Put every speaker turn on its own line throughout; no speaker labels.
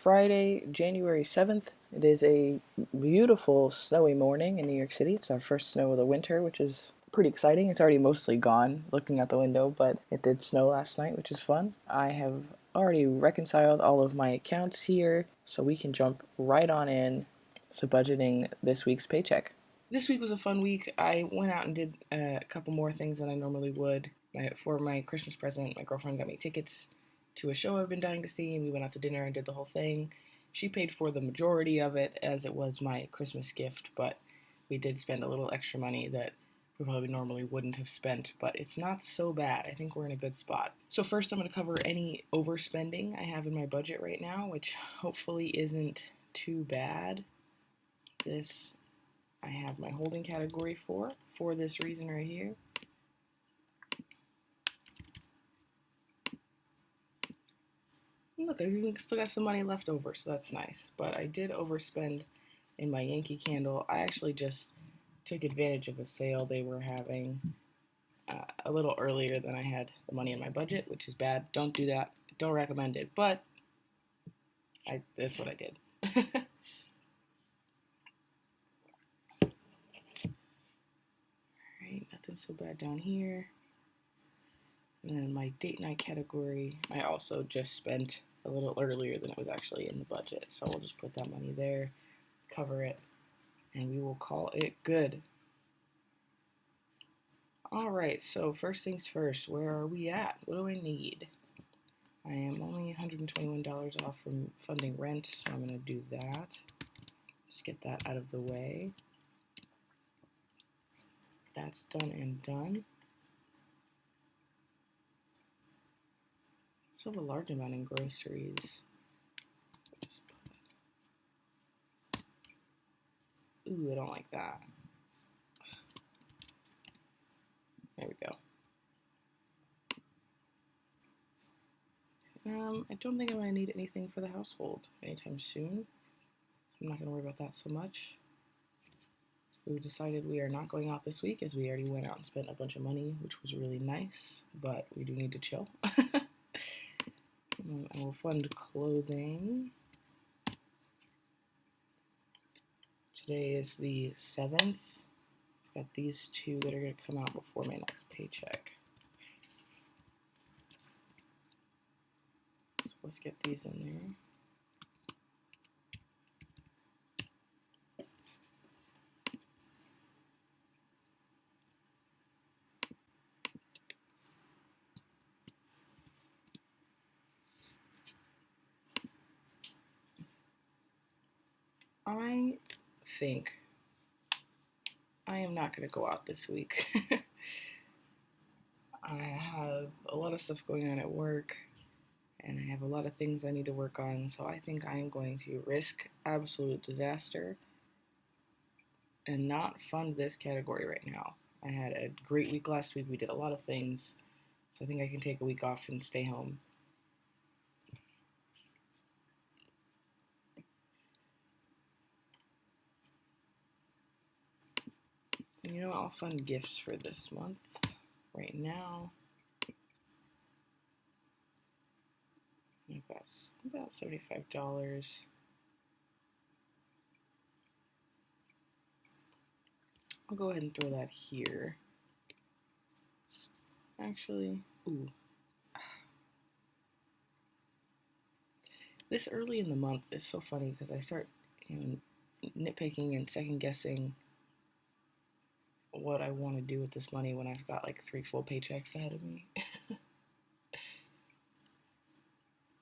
Friday, January 7th. It is a beautiful snowy morning in New York City. It's our first snow of the winter, which is pretty exciting. It's already mostly gone looking out the window, but it did snow last night, which is fun. I have already reconciled all of my accounts here, so we can jump right on in to budgeting this week's paycheck. This week was a fun week. I went out and did a couple more things than I normally would. For my Christmas present, my girlfriend got me tickets to a show I've been dying to see, and we went out to dinner and did the whole thing. She paid for the majority of it as it was my Christmas gift, but we did spend a little extra money that we probably normally wouldn't have spent, but it's not so bad. I think we're in a good spot. So first I'm going to cover any overspending I have in my budget right now, which hopefully isn't too bad. This I have my holding category for this reason right here. Look, I've even still got some money left over, so that's nice. But I did overspend in my Yankee Candle. I actually just took advantage of a sale they were having a little earlier than I had the money in my budget, which is bad. Don't do that. Don't recommend it, but that's what I did. Alright, nothing so bad down here. And then my date night category, I also just spent a little earlier than it was actually in the budget. So we'll just put that money there, cover it, and we will call it good. All right, so first things first, where are we at? What do I need? I am only $121 off from funding rent, so I'm going to do that. Just get that out of the way. That's done and done. Still have a large amount in groceries. Ooh, I don't like that. There we go. I don't think I'm going to need anything for the household anytime soon, so I'm not going to worry about that so much. We decided we are not going out this week as we already went out and spent a bunch of money, which was really nice, but we do need to chill. I will fund clothing. Today is the 7th. Got these two that are going to come out before my next paycheck. So let's get these in there. I think I am not going to go out this week. I have a lot of stuff going on at work, and I have a lot of things I need to work on, so I think I am going to risk absolute disaster and not fund this category right now. I had a great week last week. We did a lot of things, so I think I can take a week off and stay home. And you know what? I'll fund gifts for this month right now. I've got about $75. I'll go ahead and throw that here. Actually, ooh. This early in the month is so funny because I start nitpicking and second guessing what I want to do with this money when I've got like 3 full paychecks ahead of me.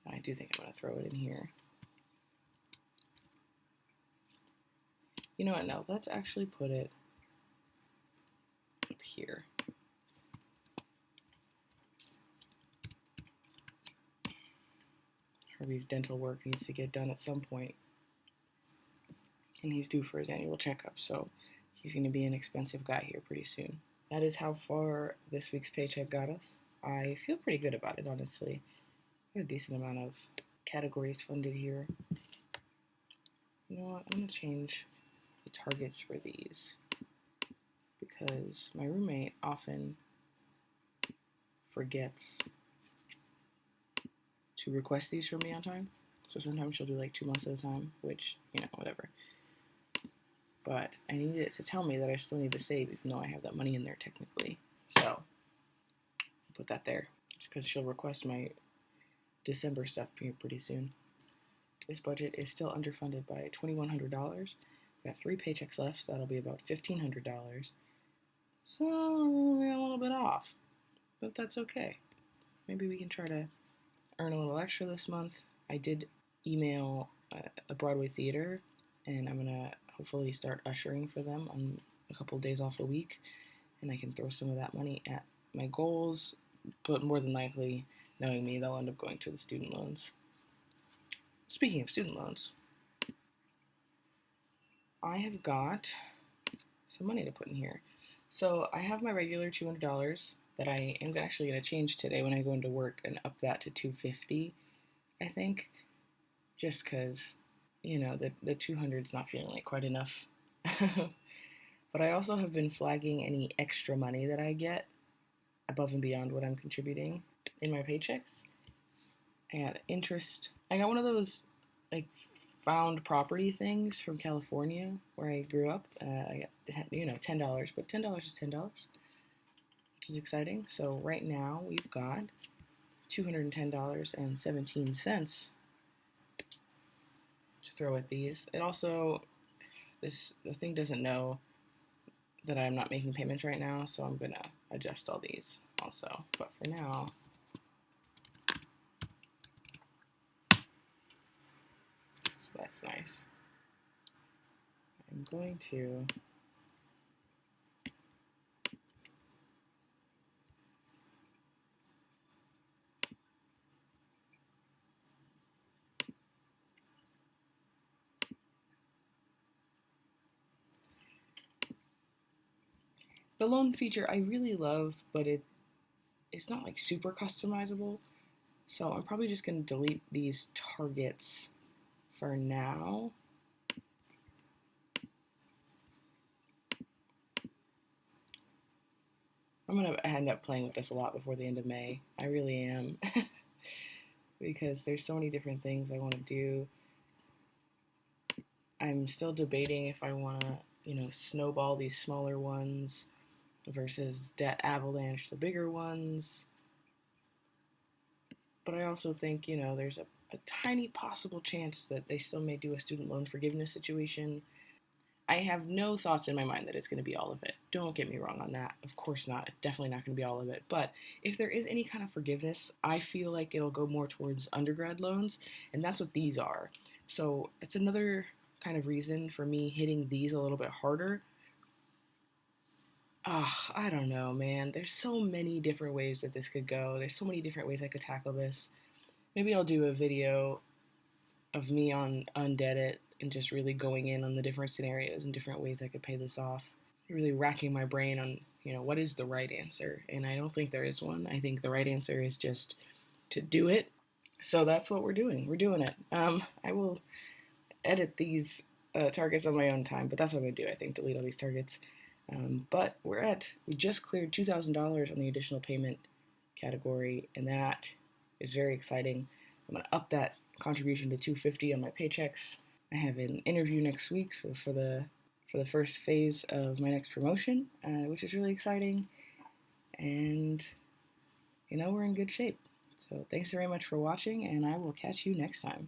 I do think I'm going to throw it in here. You know what? No, let's actually put it up here. Harvey's dental work needs to get done at some point, and he's due for his annual checkup, so he's going to be an expensive guy here pretty soon. That is how far this week's paycheck got us. I feel pretty good about it, honestly. I have a decent amount of categories funded here. You know what? I'm going to change the targets for these because my roommate often forgets to request these from me on time. So sometimes she'll do like 2 months at a time, which, whatever. But I needed it to tell me that I still need to save, even though I have that money in there technically. So I'll put that there, just because she'll request my December stuff pretty soon. This budget is still underfunded by $2,100. We got 3 paychecks left, so that'll be about $1,500. So we're a little bit off, but that's okay. Maybe we can try to earn a little extra this month. I did email a Broadway theater, and I'm gonna hopefully start ushering for them on a couple of days off a week, and I can throw some of that money at my goals, but more than likely, knowing me, they'll end up going to the student loans. Speaking of student loans, I have got some money to put in here. So I have my regular $200 that I am actually going to change today when I go into work and up that to $250, I think, just because, the 200's not feeling like quite enough. But I also have been flagging any extra money that I get above and beyond what I'm contributing in my paychecks. I got interest. I got one of those like found property things from California where I grew up. I got $10, but $10 is $10, which is exciting. So right now we've got $210.17 to throw at these. It also the thing doesn't know that I'm not making payments right now, so I'm gonna adjust all these also. But for now, so that's nice. I'm going to the loan feature I really love, but it's not like super customizable. So I'm probably just going to delete these targets for now. I'm going to end up playing with this a lot before the end of May. I really am. Because there's so many different things I want to do. I'm still debating if I want to, snowball these smaller ones versus debt avalanche the bigger ones. But I also think, there's a tiny possible chance that they still may do a student loan forgiveness situation. I have no thoughts in my mind that it's going to be all of it. Don't get me wrong on that. Of course not. It's definitely not going to be all of it. But if there is any kind of forgiveness, I feel like it'll go more towards undergrad loans, and that's what these are. So it's another kind of reason for me hitting these a little bit harder. I don't know, man. There's so many different ways that this could go. There's so many different ways I could tackle this. Maybe I'll do a video of me on Undead and just really going in on the different scenarios and different ways I could pay this off. Really racking my brain on, what is the right answer? And I don't think there is one. I think the right answer is just to do it. So that's what we're doing. We're doing it. I will edit these targets on my own time, but that's what I'm going to do, I think, delete all these targets. But we just cleared $2,000 on the additional payment category, and that is very exciting. I'm going to up that contribution to $250 on my paychecks. I have an interview next week for the first phase of my next promotion, which is really exciting. And, we're in good shape. So thanks very much for watching, and I will catch you next time.